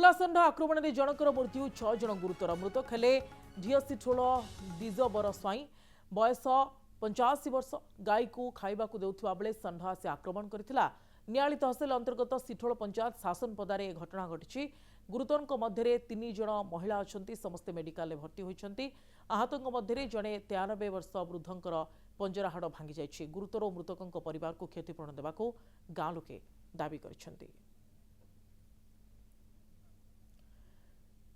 बुलासंड आक्रमण में जनकर मृत्यु 6 जन गुरुतर मृतक हेले ढीसी ठोल दिजबर स्वाई बयस 85 वर्ष गाई को खाइबा देउथिबा बेले षंढ से आक्रमण करथिला। नियाली तहसिल अंतर्गत सिठोल पंचायत शासन पदारे घटना घटी। गुरुतरों मध्य 3 जन महिला अच्छा समस्ते मेडिकल भर्ती होती। आहतों मध्य जड़े 93 वर्ष वृद्धंकर पंजरा हाड़ भांगी जाइछि। गुरुतर और मृतकों परिवार को क्षतिपूरण देवाक गाँ लोके दाबी करिसेंति।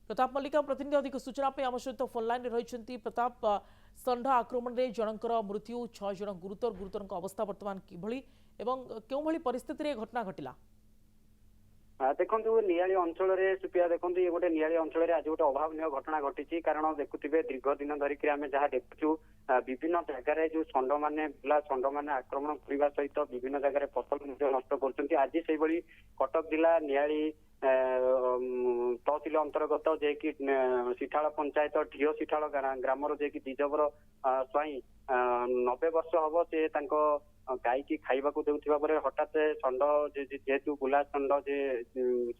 प्रताप मल्लिका प्रतिनिधि अधिक सूचना पे आम सहित फोन लाइन रही। प्रताप, षंढ आक्रमण में जनकर मृत्यु 6 जन गुरुतर अवस्था वर्तमान किभली एवं केउ भली परिस्थिति रे घटना घटिला? देखो नियाली अंचल सुपिया देखो ये गोटे नियाली अंचल आज गोटे अभावन घटना घटी। कारण देखुवे दीर्घ दिन धरिक आम जहाँ देखु विभिन्न जगार जो षंढ मैंने बुला षंढ मैंने आक्रमण करने सहित विभिन्न जगह फसल नष्ट कर। आज से कटक जिला नियाली तहसिल अंतर्गत जे कि सिठाल पंचायत ढीओ सिठाल ग्रामर जे कि दिजबर स्वाई 90 वर्ष हम से गाई की खाइबा देउथिबा परे हठात षंढ जेहेतु बुला षंढ जे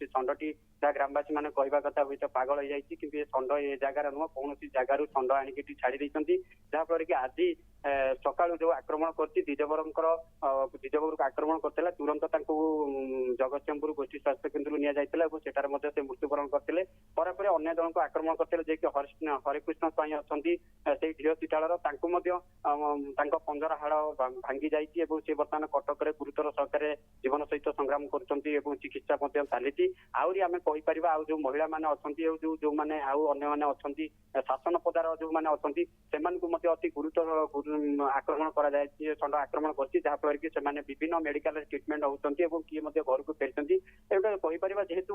षंढटी ग्रामवासी मैंने कहवा कथा हुई पागल हो जाइए कि षंढ ए जगार नुह कौन जगार षंढ आणिकी छाड़ी देइछंती। जहाँफल कि आज सका जो आक्रमण कर दिजबर को आक्रमण करता तुरंत जगतसिंहपुर गोष्ठी स्वास्थ्य केन्द्र नि जाइଥିଲା ଏବଂ ସେଠାରେ ମଧ୍ୟ ସେ ମୃତ୍ୟୁବରଣ କରିଥିଲେ। ପରେ ପରେ ଅନ୍ୟ ଜଣଙ୍କୁ ଆକ୍ରମଣ କରିଥିଲେ ଯେ କି ହରିକୃଷ୍ଣ ସ୍ୱାଇଁ ଅଛନ୍ତି ସେଇ ଢିଅ ସିଟାଳର ତାଙ୍କୁ ମଧ୍ୟ ତାଙ୍କ ପଞ୍ଜରା ହାଡ଼ ଭାଙ୍ଗି ଯାଇଛି ଏବଂ ସେ ବର୍ତ୍ତମାନ କଟକରେ ଗୁରୁତର ସହକାରେ ଜୀବନ ସହିତ ସଂଗ୍ରାମ କରୁଛନ୍ତି ଏବଂ ଚିକିତ୍ସା ମଧ୍ୟ ଚାଲିଛି। ଆହୁରି ଆମେ କହିପାରିବା ଆଉ ଯୋଉ ମହିଳାମାନେ ଅଛନ୍ତି ଆଉ ଯୋଉମାନେ ଆଉ ଅନ୍ୟମାନେ ଅଛନ୍ତି ଶାସନ ପଦାର ଯୋଉମାନେ ଅଛନ୍ତି ସେମାନଙ୍କୁ ମଧ୍ୟ ଅତି ଗୁରୁତର ଆକ୍ରମଣ କରାଯାଇଛି। ଷଣ୍ଢ ଆକ୍ରମଣ କରିଛି ଯାହାଫଳରେ କି ସେମାନେ ବିଭିନ୍ନ ମେଡିକାଲରେ ଟ୍ରିଟମେଣ୍ଟ ହେଉଛନ୍ତି ଏବଂ କିଏ ମଧ୍ୟ ଘରକୁ ଫେରିଛନ୍ତି। ଏଇଟା କହିପାରିବା ଯେହେତୁ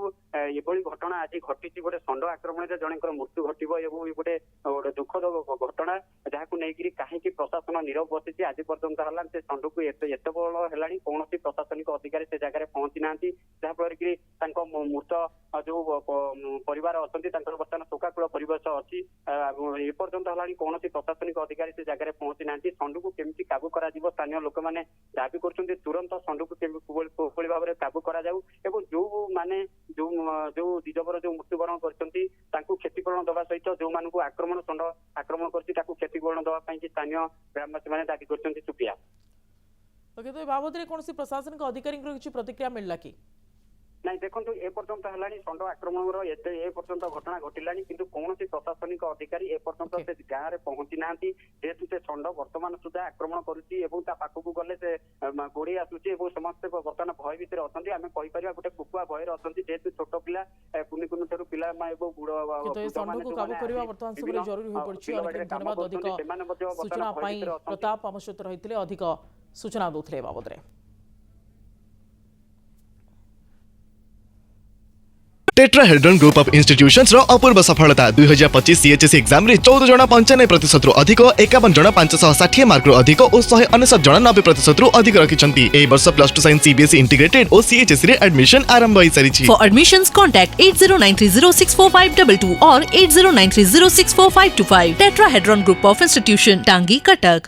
ଏଭଳି ଘଟଣା ଆଜି ଘଟିଛି ଗୋଟେ ଷଣ୍ଢ ଆକ୍ରମଣରେ ଜଣଙ୍କର ମୃତ୍ୟୁ ଘଟିବ ଏବଂ ଗୋଟେ ଦୁଃଖଦ ଘଟଣା ଯାହାକୁ ନେଇକରି କାହିଁକି ପ୍ରଶାସନ ନିରବ ବସିଛି ଆଜି ପର୍ଯ୍ୟନ୍ତ ହେଲା ସେ ଷଣ୍ଢକୁ ଏତେ ବଳ ହେଲାଣି କୌଣସି ପ୍ରଶାସନିକ ଅଧିକାରୀ ସେ ଜାଗାରେ ପହଞ୍ଚି ନାହାନ୍ତି। ଯାହାଫଳରେ କି ତାଙ୍କ ମୃତ ଯୋଉ ପରିବାର ଅଛନ୍ତି ତାଙ୍କର ବର୍ତ୍ତମାନ ଶୋକାକୁଳ ପରିବେଶ ଅଛି। ଏପର୍ଯ୍ୟନ୍ତ ହେଲାଣି କୌଣସି ପ୍ରଶାସନିକ ଅଧିକାରୀ ସେ ଜାଗାରେ ପହଞ୍ଚି ନାହାନ୍ତି। ଷଣ୍ଢକୁ କେମିତି କାବୁ କରାଯିବ ସ୍ଥାନୀୟ ଲୋକମାନେ ଦାବି କରୁଛନ୍ତି ତୁରନ୍ତ ଷଣ୍ଢକୁ କିଭଳି ଭାବରେ କାବୁ କରାଯାଉ ଏବଂ ଯୋଉ ଦିଜବର ଯୋଉ ମୃତ୍ୟୁବରଣ କରିଛନ୍ତି ତାଙ୍କୁ କ୍ଷତିପୂରଣ ଦେବା ସହିତ ଯୋଉମାନଙ୍କୁ ଷଣ୍ଢ ଆକ୍ରମଣ କରିଛି ତାକୁ କ୍ଷତିପୂରଣ ଦେବା ପାଇଁ ସ୍ଥାନୀୟ ଗ୍ରାମବାସୀ ମାନେ ଦାବି କରୁଛନ୍ତି। ସୁପ୍ରିୟା, बाबद कौन प्रशासनिक अधिकारी किसी प्रतिक्रिया मिलला कि नहीं? देखो एपर्यंत है षंढ आक्रमण एपर्यंत घटना घटिलानी किंतु कौन प्रशासनिक अधिकारी एपर्यंत से गाँव में पहुंची ना जेहेतु से षंढ वर्तमान सुधा आक्रमण करुच्ची पाखक गले से गोड़े आसूची समस्ते बर्तमान भय भितर अच्छा आम कहीपर गोटे कुकुआ भयर अच्छा जेहेतु छोट पिला कुनि कुनि ठार पिला प्रताप आम सहित रही अधिक सूचना दूसरे बाबद रे। टेट्राहेड्रन ग्रुप ऑफ इंस्टीट्यूशंस रो अपूर्व सफलता 2025 सीएचएससी एग्जाम रे 14 जन 95% रु अधिक 51 जन 560 मार्क रु अधिक और 199 जन 90% रु अधिक रखिछंती। ए वर्ष +2 साइंस सीबीएसई इंटीग्रेटेड और सीएचएससी रे एडमिशन आरंभ होई सारिछि। फॉर एडमिशंस कांटेक्ट 8093064522 और 8093064525। टेट्राहेड्रन ग्रुप ऑफ इंस्टीट्यूशन टांगी कटक।